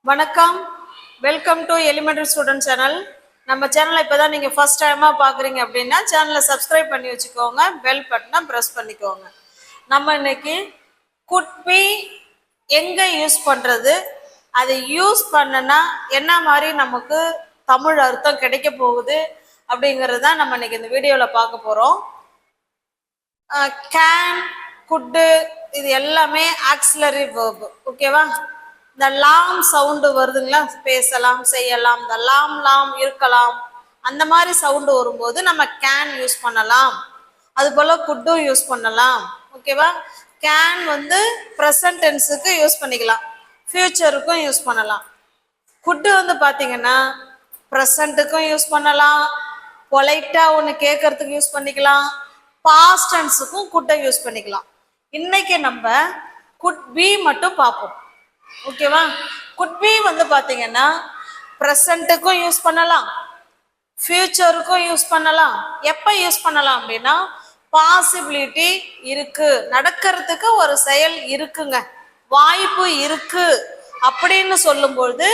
வணக்கம், welcome to elementary student channel. நம்ம சேனலை இப்போ தான் நீங்கள் ஃபர்ஸ்ட் டைமாக பார்க்குறீங்க அப்படின்னா சேனலை சப்ஸ்கிரைப் பண்ணி வச்சுக்கோங்க, பெல் பட்டனை ப்ரெஸ் பண்ணிக்கோங்க. நம்ம இன்னைக்கு குட் பி எங்கே யூஸ் பண்ணுறது, அதை யூஸ் பண்ணனா என்ன மாதிரி நமக்கு தமிழ் அர்த்தம் கிடைக்க போகுது அப்படிங்கிறது தான் நம்ம இன்னைக்கு இந்த வீடியோவில் பார்க்க போகிறோம். கேன், குட்டு இது எல்லாமே ஆக்சிலரி வேர்பு. ஓகேவா? இந்த லாம் சவுண்டு வருதுங்களா, பேசலாம், செய்யலாம், இந்த லாம் இருக்கலாம், அந்த மாதிரி சவுண்டு வரும்போது நம்ம கேன் யூஸ் பண்ணலாம். அது போல் குட்டும் யூஸ் பண்ணலாம். ஓகேவா? கேன் வந்து ப்ரெசன்ட் டென்ஸுக்கு யூஸ் பண்ணிக்கலாம், ஃபியூச்சருக்கும் யூஸ் பண்ணலாம். குட்டு வந்து பார்த்தீங்கன்னா ப்ரெசண்ட்டுக்கும் யூஸ் பண்ணலாம், பொலைட்டாக ஒன்று கேட்கறதுக்கு யூஸ் பண்ணிக்கலாம், பாஸ்ட் டென்ஸுக்கும் குட்டை யூஸ் பண்ணிக்கலாம். இன்னைக்கு நம்ம குட் பி மட்டும் பார்ப்போம். ஓகேவா? குட் பி வந்து பார்த்தீங்கன்னா ப்ரெசண்ட்டுக்கும் யூஸ் பண்ணலாம், ஃபியூச்சருக்கும் யூஸ் பண்ணலாம். எப்போ யூஸ் பண்ணலாம் அப்படின்னா பாசிபிலிட்டி இருக்கு, நடக்கிறதுக்கு ஒரு செயல் இருக்குங்க, வாய்ப்பு இருக்கு அப்படின்னு சொல்லும்போது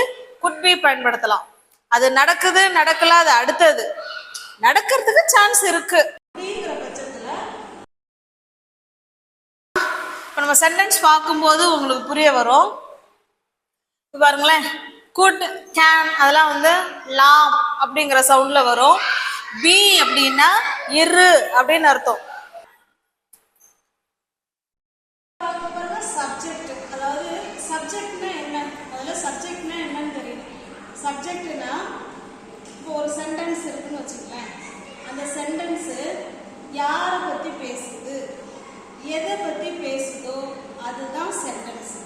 குட் பி பயன்படுத்தலாம். அது நடக்குது நடக்கல அது அடுத்தது, நடக்கிறதுக்கு சான்ஸ் இருக்கு அப்படிங்கிற பட்சத்துல இப்போ நம்ம சென்டென்ஸ் பார்க்கும்போது உங்களுக்கு புரிய வரும். பாருங்களேன், குட், கேன் அதெல்லாம் வந்து லாம் அப்படிங்கிற சவுண்ட்ல வரும். பி அப்படின்னா இரு அப்படின்னு அர்த்தம். சப்ஜெக்ட், அதாவது சப்ஜெக்ட்னா என்ன, அதில் சப்ஜெக்ட்னா என்னன்னு தெரியும். சப்ஜெக்ட்னா இப்போ ஒரு சென்டென்ஸ் இருக்குன்னு வச்சுக்கலேன், அந்த சென்டென்ஸு யாரை பற்றி பேசுது, எதை பற்றி பேசுதோ அதுதான் சென்டென்ஸ்,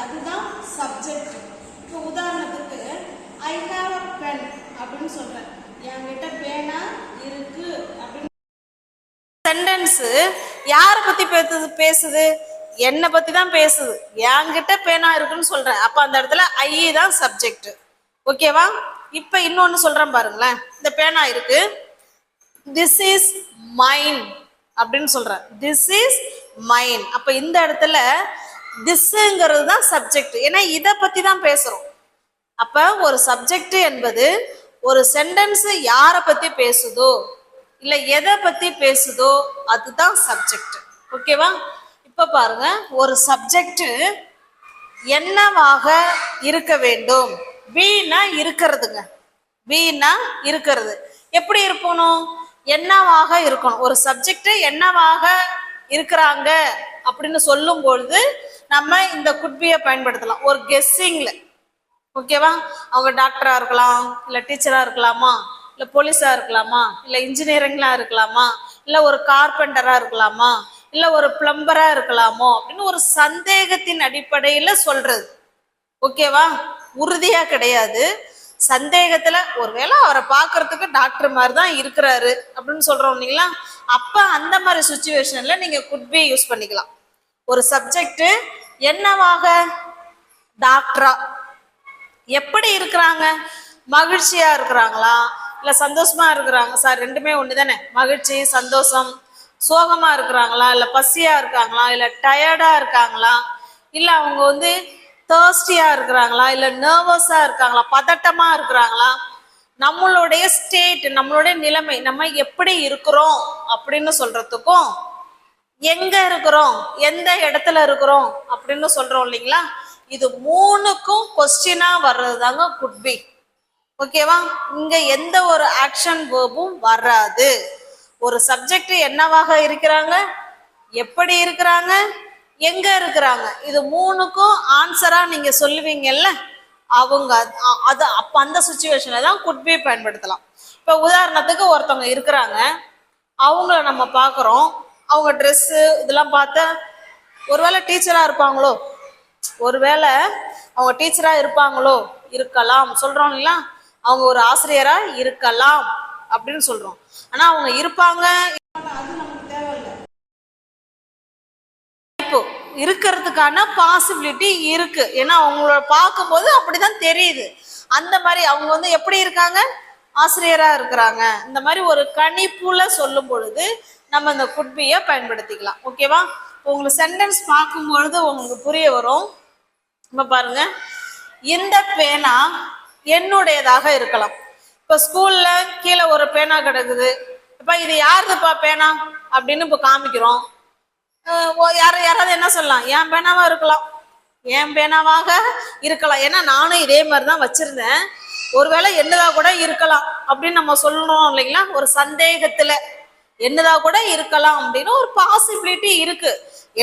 அதுதான் சப்ஜெக்ட். இப்போ உதாரணத்துக்கு ஐ ஹாவ் அ பென் அப்படின்னு சொல்றேன், என்கிட்ட பேனா இருக்கு அப்படின்னு. சென்டென்ஸ் யாரை பத்தி பேசுது, என்னை பத்தி தான் பேசுது, என்கிட்ட பேனா இருக்குன்னு சொல்றேன். அப்ப அந்த இடத்துல ஐ தான் சப்ஜெக்ட். ஓகேவா? இப்ப இன்னொன்னு சொல்றேன் பாருங்களேன், இந்த பேனா இருக்கு, திஸ் இஸ் மைன் அப்படின்னு சொல்றேன், திஸ் இஸ் மைன். அப்ப இந்த இடத்துல திஸ்ங்கிறது தான் சப்ஜெக்ட், ஏன்னா இதை பத்தி தான் பேசுறோம். அப்ப ஒரு சப்ஜெக்ட் என்பது ஒரு சென்டென்ஸ் யாரை பத்தி பேசுதோ இல்ல எதை பத்தி பேசுதோ அதுதான் சப்ஜெக்ட். ஓகேவா? இப்ப பாருங்க, ஒரு சப்ஜெக்ட் என்னவாக இருக்க வேண்டும். பீனா இருக்கிறதுங்க, பீனா இருக்கிறது. எப்படி இருக்கணும், என்னவாக இருக்கணும். ஒரு சப்ஜெக்ட் என்னவாக இருக்கிறாங்க அப்படின்னு சொல்லும் பொழுது நம்ம இந்த குட்பியை பயன்படுத்தலாம் ஒரு கெஸ்ஸிங்ல. ஓகேவா? அவங்க டாக்டரா இருக்கலாம், இல்ல டீச்சரா இருக்கலாமா, இல்ல போலீஸா இருக்கலாமா, இல்ல இன்ஜினியரிங்லா இருக்கலாமா, இல்ல ஒரு கார்பெண்டரா இருக்கலாமா, இல்ல ஒரு பிளம்பரா இருக்கலாமோ அப்படின்னு ஒரு சந்தேகத்தின் அடிப்படையில சொல்றது. ஓகேவா? உறுதியா கிடையாது, சந்தேகத்துல ஒருவேளை அவரை பார்க்கறதுக்கு டாக்டர் மாதிரி தான் இருக்கிறாரு அப்படின்னு சொல்றோம் இல்லைங்களா. அப்ப அந்த மாதிரி சுச்சுவேஷன்ல நீங்க குட் பி யூஸ் பண்ணிக்கலாம். ஒரு சப்ஜெக்ட் என்னவாக, டாக்டரா. எப்படி இருக்கிறாங்க, மகிழ்ச்சியா இருக்கிறாங்களா இல்ல சந்தோஷமா இருக்கிறாங்க, சார் ரெண்டுமே ஒண்ணுதானே, மகிழ்ச்சி சந்தோஷம். சோகமா இருக்கிறாங்களா இல்ல பசியா இருக்காங்களா இல்ல டயர்டா இருக்காங்களா, இல்ல அவங்க வந்து தர்ஸ்டியா இருக்கிறாங்களா இல்ல நர்வஸா இருக்காங்களா, பதட்டமா இருக்கிறாங்களா, நம்மளுடைய ஸ்டேட், நம்மளுடைய நிலைமை, நம்ம எப்படி இருக்கிறோம் அப்படின்னு சொல்றதுக்கும் எங்க இருக்கிறோம், எந்த இடத்துல இருக்கிறோம் அப்படின்னு சொல்றோம் இல்லைங்களா. இது மூணுக்கும் கொஸ்டினா வர்றது தாங்க குட் பி. ஓகேவா? இங்க எந்த ஒரு ஆக்ஷன் வேர்பும் வராது. ஒரு சப்ஜெக்ட் என்னவாக இருக்கிறாங்க, எப்படி இருக்கிறாங்க, எங்க இருக்கிறாங்க, இது மூணுக்கும் ஆன்சரா நீங்க சொல்லுவீங்கல்ல, அவங்க அது அப்ப அந்த சுச்சுவேஷன்ல தான் குட் பி பயன்படுத்தலாம். இப்ப உதாரணத்துக்கு ஒருத்தவங்க இருக்கிறாங்க, அவங்கள நம்ம பார்க்குறோம், அவங்க ட்ரெஸ்ஸு இதெல்லாம் பார்த்தா ஒருவேளை டீச்சரா இருப்பாங்களோ, ஒருவேளை அவங்க டீச்சரா இருப்பாங்களோ, இருக்கலாம் சொல்றோம் இல்லைங்களா. அவங்க ஒரு ஆசிரியரா இருக்கலாம் அப்படின்னு சொல்றோம். ஆனா அவங்க இருப்பாங்க அது நமக்கு தேவையில்லை, இப்போ இருக்கிறதுக்கான பாசிபிலிட்டி இருக்கு, ஏன்னா அவங்கள பார்க்கும்போது அப்படிதான் தெரியுது. அந்த மாதிரி அவங்க வந்து எப்படி இருக்காங்க, ஆசிரியரா இருக்கிறாங்க. இந்த மாதிரி ஒரு கணிப்புல சொல்லும் பொழுது நம்ம இந்த குட் பியை பயன்படுத்திக்கலாம். ஓகேவா? உங்களுக்கு சென்டென்ஸ் பார்க்கும்பொழுது உங்களுக்கு புரிய வரும். இப்போ பாருங்க, இந்த பேனா என்னுடையதாக இருக்கலாம். இப்ப ஸ்கூல்ல கீழே ஒரு பேனா கிடக்குது. இப்ப இது யாருதுப்பா பேனா அப்படின்னு இப்ப காமிக்கிறோம். யாராவது என்ன சொல்லலாம், என் பேனாவா இருக்கலாம், என் பேனாவாக இருக்கலாம். ஏன்னா நானும் இதே மாதிரிதான் வச்சிருந்தேன், ஒருவேளை என்னதா கூட இருக்கலாம் அப்படின்னு நம்ம சொல்லணும் இல்லைங்களா. ஒரு சந்தேகத்துல என்னதா கூட இருக்கலாம் அப்படின்னு ஒரு பாசிபிலிட்டி இருக்கு.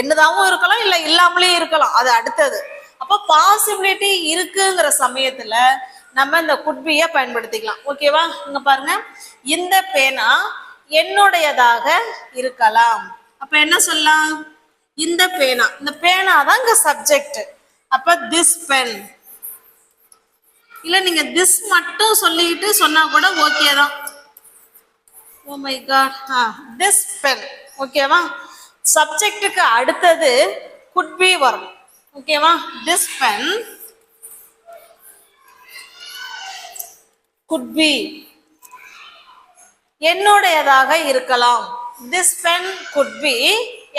என்னதாவும் இருக்கலாம், இல்ல இல்லாமலே இருக்கலாம், அது அடுத்தது. அப்ப பாசிபிலிட்டி இருக்குங்கிற சமயத்துல நம்ம இந்த குட்பியை பயன்படுத்திக்கலாம். ஓகேவா? இங்க பாருங்க, இந்த பேனா என்னுடையதாக இருக்கலாம். அப்ப என்ன சொல்லலாம், இந்த பேனா, இந்த பேனா தான் இங்க சப்ஜெக்ட். அப்ப திஸ் பென், இல்ல நீங்க திஸ் மட்டும் சொல்லிட்டு சொன்னா கூட ஓகே தான். Oh my god, this pen. ஓகேவா? சப்ஜெக்டுக்கு அடுத்தது குட் பி வரும். ஓகேவா? திஸ் பென் குட் பி என்னுடையதாக இருக்கலாம். திஸ் பென் குட் பி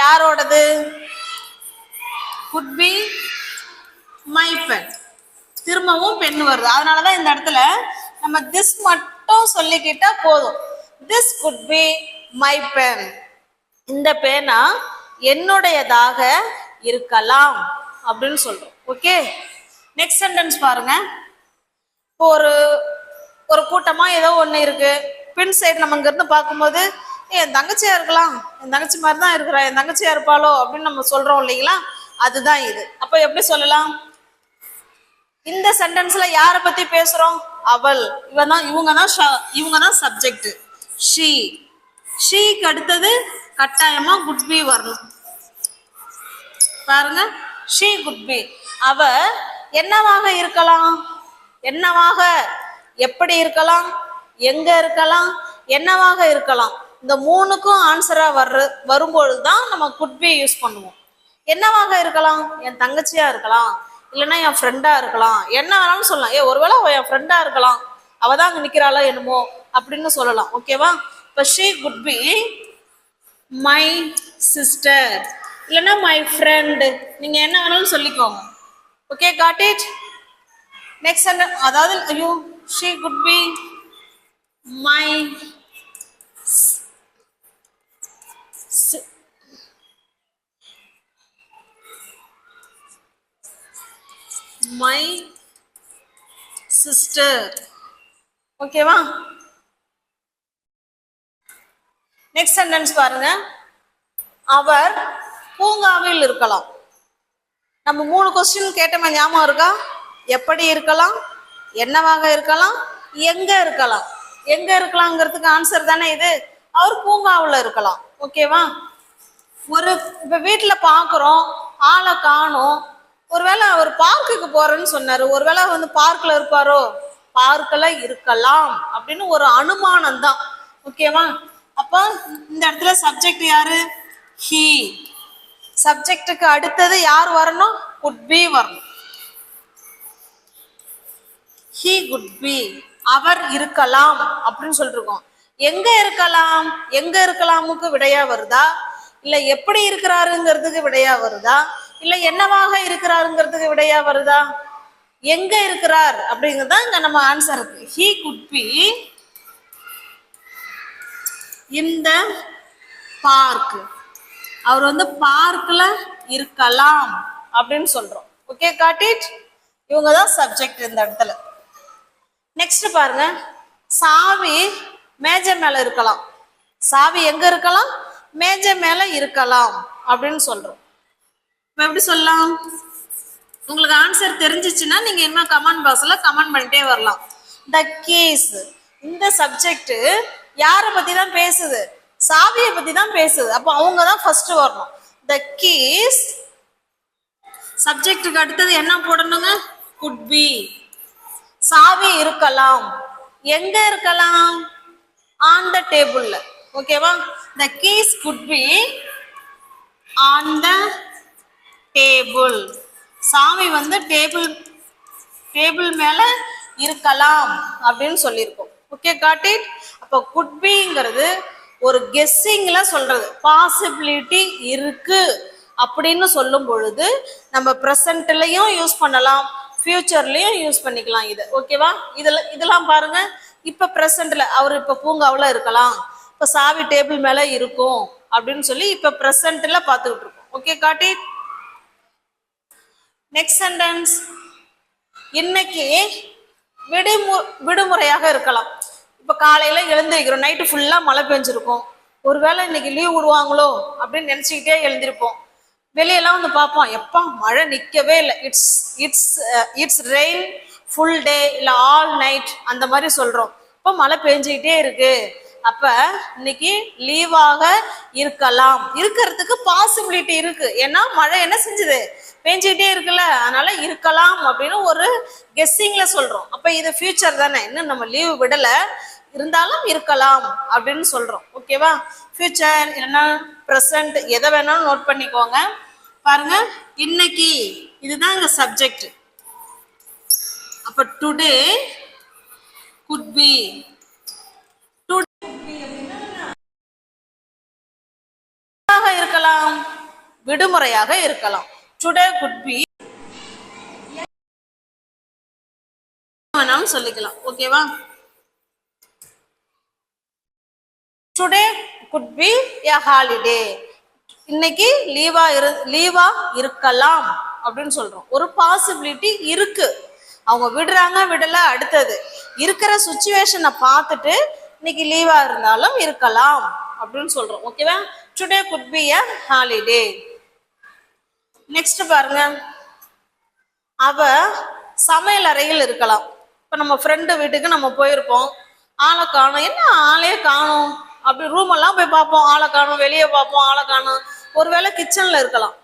யாரோடது? Could be my pen. திரும்பவும் பென் வருது, அதனாலதான் இந்த இடத்துல நம்ம திஸ் மட்டும் சொல்லிக்கிட்டா போதும். This could be my pen. இந்த பேனா என்னுடையதாக இருக்கலாம் அப்படின்னு சொல்றோம். ஓகே, நெக்ஸ்ட் சென்டென்ஸ் பாருங்க. இப்போ ஒரு கூட்டமா ஏதோ ஒண்ணு இருக்கு. பின் சைடு நம்ம இங்க இருந்து பார்க்கும்போது என் தங்கச்சியா இருக்கலாம், என் தங்கச்சி மாதிரி தான் இருக்கிறா, என் தங்கச்சியா இருப்பாளோ அப்படின்னு நம்ம சொல்றோம் இல்லைங்களா. அதுதான் இது. அப்ப எப்படி சொல்லலாம்? இந்த சென்டென்ஸ்ல யாரை பத்தி பேசுறோம்? அவள், இவன் தான், இவங்க தான் சப்ஜெக்ட். ஷீ, ஷீக்கு அடுத்தது கட்டாயமா குட் பி வரணும். பாருங்க, ஷீ குட் பி. அவ என்னவாக இருக்கலாம்? என்னவாக, எப்படி இருக்கலாம், எங்க இருக்கலாம், என்னவாக இருக்கலாம். இந்த மூணுக்கும் ஆன்சரா வரும்பொழுதுதான் நம்ம குட் பி யூஸ் பண்ணுவோம். என்னவாக இருக்கலாம்? என் தங்கச்சியா இருக்கலாம், இல்லைன்னா என் ஃப்ரெண்டா இருக்கலாம், என்ன வேணாலும் சொல்லலாம். ஒருவேளை அவ என் ஃப்ரெண்டா இருக்கலாம், அவ தான் அங்க நிக்கிறாளோ என்னமோ அப்படின்னு சொல்லலாம். ஓகேவா? இப்ப she could be my sister, இல்லைன்னா மை ஃப்ரெண்ட், நீங்க என்ன வேணாலும் சொல்லிக்கோங்க. Okay, got it. Next sentence, அதாவது ஐயோ, she could be my my sister. ஓகேவா? நெக்ஸ்ட் சென்டென்ஸ் பாருங்க. அவர் பூங்காவில் இருக்கலாம். நம்ம 3 கொஸ்டின் கேட்டோமே, ஞாபகம் இருக்கா? எப்படி இருக்கலாம், என்னவாக இருக்கலாம், எங்க இருக்கலாம். எங்க இருக்கலாம்ங்கிறதுக்கு ஆன்சர் தானே இது. அவர் பூங்காவில் இருக்கலாம். ஓகேவா? இப்ப வீட்டுல பாக்குறோம், ஆளை காணோம், ஒருவேளை அவர் பார்க்குக்கு போறேன்னு சொன்னாரு, ஒருவேளை பார்க்ல இருப்பாரோ, பார்க்கல இருக்கலாம் அப்படின்னு ஒரு அனுமானம் தான். ஓகேவா? அப்ப இந்த இடத்துல சப்ஜெக்ட் யாரு? ஹீ. சப்ஜெக்டுக்கு அடுத்தது யார் வரணும்? குட் பி வரணும். ஹீ குட் பி, அவர் இருக்கலாம் அப்படின்னு சொல்லிருக்கோம். எங்க இருக்கலாம், எங்க இருக்கலாமுக்கு விடையா வருதா, இல்ல எப்படி இருக்கிறாருங்கிறதுக்கு விடையா வருதா, இல்ல என்னவாக இருக்கிறாருங்கிறதுக்கு விடையா வருதா? எங்க இருக்கிறார் அப்படிங்கிறதா இங்க நம்ம ஆன்சர் இருக்கு. ஹீ குட் பி இந்த பார்க். அவர் பார்க்ல இருக்கலாம் அப்படின்னு சொல்றோம். Okay, got it. இவங்க தான் சப்ஜெக்ட் இந்த இடத்துல. நெக்ஸ்ட் பாருங்க, சாவி மேஜை மேல இருக்கலாம். சாவி எங்க இருக்கலாம்? மேஜை மேல இருக்கலாம் அப்படின்னு சொல்றோம். எப்படி சொல்லலாம்? உங்களுக்கு ஆன்சர் தெரிஞ்சிச்சுன்னா நீங்க என்ன கமெண்ட் பாக்ஸ்ல கமெண்ட் பண்ணிட்டே வரலாம். த கீஸ், இந்த சப்ஜெக்ட் யாரை பத்தி தான் பேசுது? சாவியை பத்தி தான் பேசுது. அப்போ அவங்க தான் ஃபர்ஸ்ட் வரணும். The keys. சப்ஜெக்டுக்கு அடுத்தது என்ன போடணுங்க? Could be. சாவி இருக்கலாம், எங்க இருக்கலாம்? ஆன் த டேபிள்ல. ஓகேவா? The keys could be on the table. சாவி டேபிள் மேல இருக்கலாம் அப்படின்னு சொல்லியிருக்கோம். Okay, got it. அப்போ குட் பிங்கிறது ஒரு கெஸ்ஸிங்ல சொல்றது, பாசிபிலிட்டி இருக்கு அப்படின்னு சொல்லும் பொழுது நம்ம ப்ரெசன்ட்லயும் யூஸ் பண்ணலாம், ஃபியூச்சர்லயும் யூஸ் பண்ணிக்கலாம் இது. ஓகேவா? இதெல்லாம் பாருங்க. இப்ப பிரசன்ட்ல அவர் இப்ப பூங்காவில் இருக்கலாம், இப்ப சாவி டேபிள் மேல இருக்கும் அப்படின்னு சொல்லி இப்ப பிரசன்ட்ல பார்த்துக்கிட்டு இருக்கோம். ஓகே, காட்டி. Next sentence. இன்னைக்கு விடுமுறையாக இருக்கலாம். இப்ப காலையில எழுந்திருக்கிறோம், நைட்டு ஃபுல்லா மழை பெஞ்சிருக்கும், ஒருவேளை இன்னைக்கு லீவ் விடுவாங்களோ அப்படின்னு நினைச்சுக்கிட்டே எழுந்திருப்போம். வெளியெல்லாம் வந்து பார்ப்போம், எப்பா மழை நிற்கவே இல்லை, இட்ஸ் ரெயின் ஃபுல் டே இல்லை ஆல் நைட் அந்த மாதிரி சொல்றோம். இப்போ மழை பெஞ்சிக்கிட்டே இருக்கு, அப்ப இன்னைக்கு லீவாக இருக்கலாம். இருக்கிறதுக்கு பாசிபிலிட்டி இருக்கு, ஏன்னா மழை என்ன செஞ்சுது, பெஞ்சிக்கிட்டே இருக்குல்ல, அதனால இருக்கலாம் அப்படின்னு ஒரு கெஸ்ஸிங்ல சொல்றோம். அப்ப இது ஃபியூச்சர் தானே, இன்னும் நம்ம லீவு விடல, இருந்தாலும் இருக்கலாம் அப்படின்னு சொல்றோம். ஓகேவா? ஃபியூச்சர் இல்லைன்னா ப்ரெசன்ட் எதை வேணாலும் நோட் பண்ணிக்கோங்க. பாருங்க, இன்னைக்கு இதுதான் இங்க சப்ஜெக்ட். அப்ப டுடே குட் பி, இருக்கலாம், விடுமுறையாக இருக்கலாம். டுடே குட் பி வேணாலும் சொல்லிக்கலாம். ஓகேவா? Today could be a holiday. இன்னைக்கு லீவா இருக்கலாம் அப்படின்னு சொல்றோம். ஒரு பாசிபிலிட்டி இருக்கு, அவங்க விடுறாங்க விடல அடுத்தது, இருக்கிற சுச்சுவேஷனை பார்த்துட்டு இன்னைக்கு லீவா இருந்தாலும் இருக்கலாம் அப்படின்னு சொல்றோம். ஓகேவா? Today could be a holiday. Next பாருங்க, அவ சமையல் அறையில் இருக்கலாம். இப்ப நம்ம ஃப்ரெண்டு வீட்டுக்கு நம்ம போயிருப்போம், ஆளை காணும், என்ன ஆளே காணும், அப்படி ரூம் எல்லாம் போய் பார்ப்போம், ஆளை காணும், வெளியே பார்ப்போம், ஆளை காணும். ஒருவேளை கிச்சன்ல இருக்கலாம்,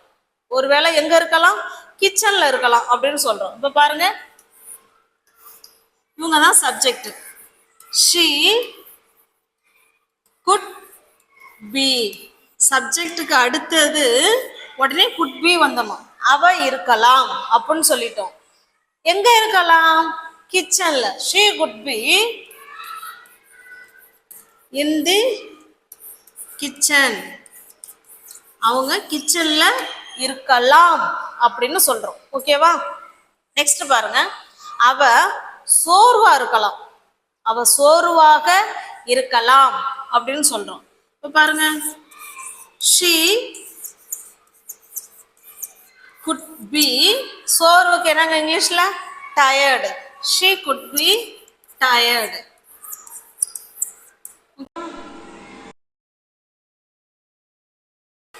ஒருவேளை எங்க இருக்கலாம், கிச்சன்ல இருக்கலாம் அப்படின்னு சொல்றோம். இப்ப பாருங்க, இவங்க தான் சப்ஜெக்ட். she could be. சப்ஜெக்டுக்கு அடுத்தது உடனே குட் பி வந்தோமா, அவ இருக்கலாம் அப்படின்னு சொல்லிட்டோம். எங்க இருக்கலாம், கிச்சன்ல. she could be in the kitchen. அவங்க கிச்சன்ல இருக்கலாம் அப்படின்னு சொல்றோம். ஓகேவா? நெக்ஸ்ட் பாருங்க, அவ சோர்வா இருக்கலாம், அவ சோர்வாக இருக்கலாம் அப்படின்னு சொல்றோம். இப்ப பாருங்க, she could be, சோர்வுக்கு என்னங்க இங்கிலீஷ்ல, tired. she could be tired.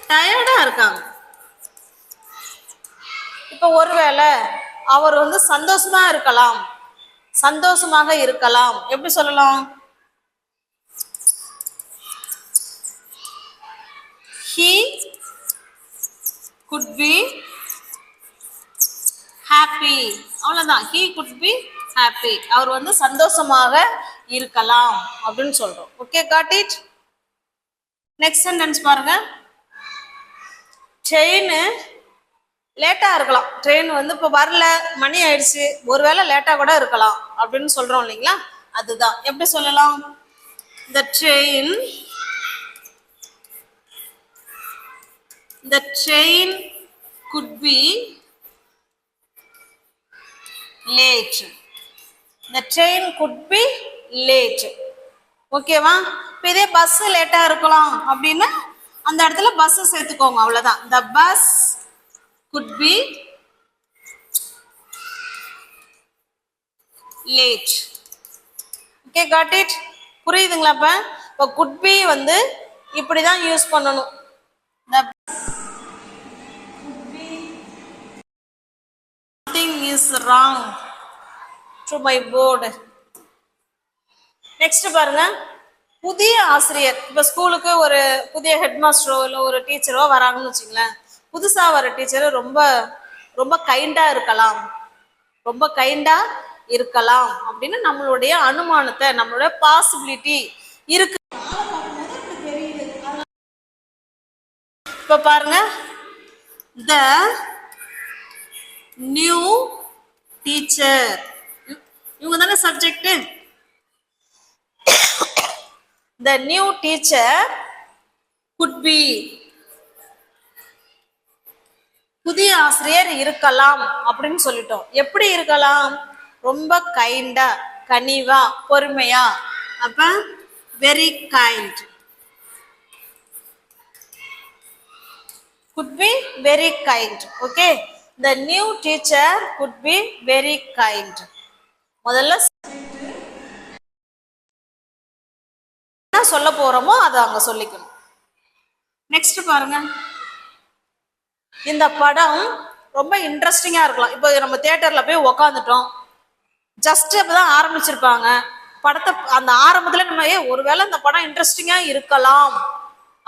டயர்டா இருக்காங்க. இப்ப ஒருவேளை அவர் வந்து சந்தோஷமா இருக்கலாம், சந்தோஷமாக இருக்கலாம். எப்படி சொல்லலாம், he could be happy. அவ்வளவுதான், he could be happy. அவர் வந்து சந்தோஷமாக இருக்கலாம் அப்படின்னு சொல்றோம். Okay, got it. Next sentence பாருங்க, ட்ரெயின் லேட்டா இருக்கலாம். ட்ரெயின் வந்து இப்போ வரல, மணி ஆயிடுச்சு, ஒருவேளை லேட்டா கூட இருக்கலாம் அப்படின்னு சொல்றோம் இல்லைங்களா, அதுதான். எப்படி சொல்லலாம், the train could be late. the train could be late. ஓகேவா? இப்போ இதே பஸ் லேட்டா இருக்கலாம் அப்படின்னா அந்த இடத்துல பஸ் சேர்த்துக்கோங்க, அவ்வளவுதான். the bus could be late. Okay, got it? புரியுதுங்களா? இப்போ could be வந்து இப்படிதான் யூஸ் பண்ணணும். the could be, something is wrong to my board. Next பாருங்க, புதிய ஆசிரியர். இப்ப ஸ்கூலுக்கு ஒரு புதிய ஹெட் மாஸ்டரோ இல்லை ஒரு டீச்சரோ வராங்கன்னு வச்சுங்களேன், புதுசா வர டீச்சர் ரொம்ப ரொம்ப கைண்டா இருக்கலாம், ரொம்ப கைண்டா இருக்கலாம் அப்படின்னு நம்மளுடைய அனுமானத்தை, நம்மளுடைய பாசிபிலிட்டி இருக்கு. இப்ப பாருங்க, த நியூ டீச்சர், இவங்க தானே subject. the new teacher could be புதிய ஆசிரியர் இருக்கலாம் அப்படின்னு சொல்லிட்டோம். எப்படி இருக்கலாம்? ரொம்ப கைண்டா, கனிவா, பொறுமையா. அப்ப very kind, could be very kind. Okay, the new teacher could be very kind. முதல்ல என்ன சொல்ல போறோமோ அதை அங்க சொல்லிக்கணும். நெக்ஸ்ட் பாருங்க, இந்த படம் ரொம்ப இன்ட்ரெஸ்டிங்கா இருக்கலாம். இப்போ நம்ம தியேட்டர்ல போய் உக்காந்துட்டோம், ஜஸ்ட் இப்பதான் ஆரம்பிச்சிருப்பாங்க படத்தை. அந்த ஆரம்பத்துல நம்ம ஒருவேளை இந்த படம் இன்ட்ரெஸ்டிங்கா இருக்கலாம்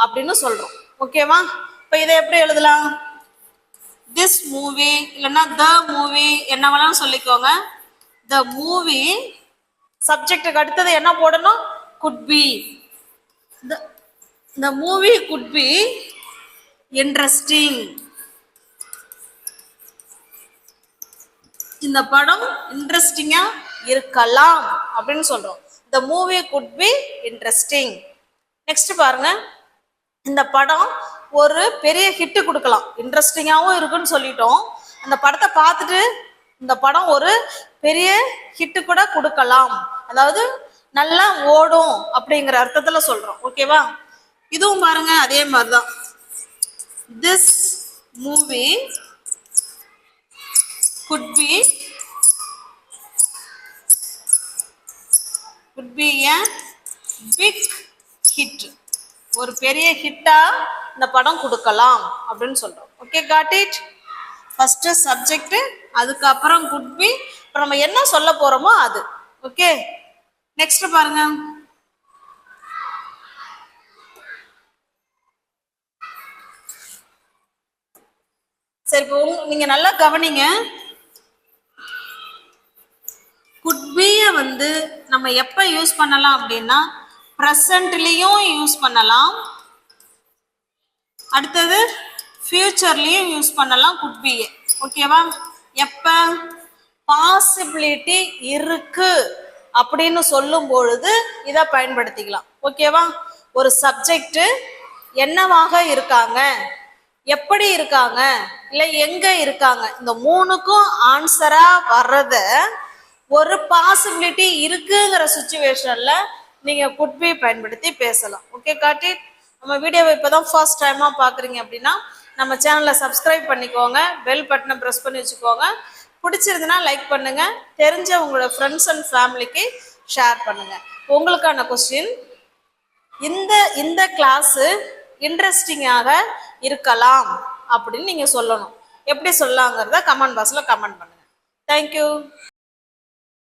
அப்படின்னு சொல்றோம். ஓகேவா? இப்ப இதை எப்படி எழுதலாம்? திஸ் மூவி இல்லைன்னா த மூவி என்னவெல்லாம் சொல்லிக்கோங்க. த மூவி சப்ஜெக்டுக்கு அடுத்தது என்ன போடணும்? Could be. The movie could be interesting. இந்த படம் இன்ட்ரெஸ்டிங்கா இருக்கலாம் அப்படின்னு சொல்றோம். The movie could be interesting. Next பாருங்க, இந்த படம் ஒரு பெரிய ஹிட் கொடுக்கலாம். இன்ட்ரெஸ்டிங்காகவும் இருக்குன்னு சொல்லிட்டோம். அந்த படத்தை பார்த்துட்டு இந்த படம் ஒரு பெரிய ஹிட் கூட கொடுக்கலாம், அதாவது நல்லா ஓடும் அப்படிங்கிற அர்த்தத்துல சொல்றோம். ஓகேவா? இதுவும் பாருங்க அதே மாதிரிதான். This movie could be a big hit. ஒரு பெரிய ஹிட்டா இந்த படம் கொடுக்கலாம் அப்படின்னு சொல்றோம். Okay, got it? First subject, அதுக்கப்புறம் குட் பி. இப்போ நம்ம என்ன சொல்ல போறோமோ அது. ஓகே, நெக்ஸ்ட் பாருங்க. சரி, இப்போ நீங்க நல்லா கவனிங்க. குட் பிய வந்து நம்ம எப்ப யூஸ் பண்ணலாம் அப்படின்னா ப்ரெசன்ட்லயும் யூஸ் பண்ணலாம், அடுத்தது ஃபியூச்சர்லயும் யூஸ் பண்ணலாம் குட் பிய. ஓகேவா? எப்ப பாசிபிலிட்டி இருக்கு அப்படின்னு சொல்லும் பொழுது இதை பயன்படுத்திக்கலாம். ஓகேவா? ஒரு சப்ஜெக்ட் என்னவாக இருக்காங்க, எப்படி இருக்காங்க, இல்லை எங்க இருக்காங்க, இந்த மூணுக்கும் ஆன்சரா வர்றத ஒரு பாசிபிலிட்டி இருக்குங்கிற சுச்சுவேஷன்ல நீங்க குட் பி பயன்படுத்தி பேசலாம். ஓகே, காட்டி நம்ம வீடியோவை இப்பதான் ஃபர்ஸ்ட் டைமா பாக்குறீங்க அப்படின்னா நம்ம சேனலை சப்ஸ்கிரைப் பண்ணிக்கோங்க, பெல் பட்டனை ப்ரெஸ் பண்ணி வச்சுக்கோங்க. பிடிச்சிருந்துன்னா லைக் பண்ணுங்க, தெரிஞ்ச உங்களோட ஃப்ரெண்ட்ஸ் அண்ட் ஃபேமிலிக்கு ஷேர் பண்ணுங்க. உங்களுக்கான கொஸ்டின், இந்த கிளாஸ் இன்ட்ரெஸ்டிங்காக இருக்கலாம் அப்படின்னு நீங்க சொல்லணும். எப்படி சொல்லலாங்கிறத கமெண்ட் பாக்ஸ்ல கமெண்ட் பண்ணுங்க. தேங்க்யூ.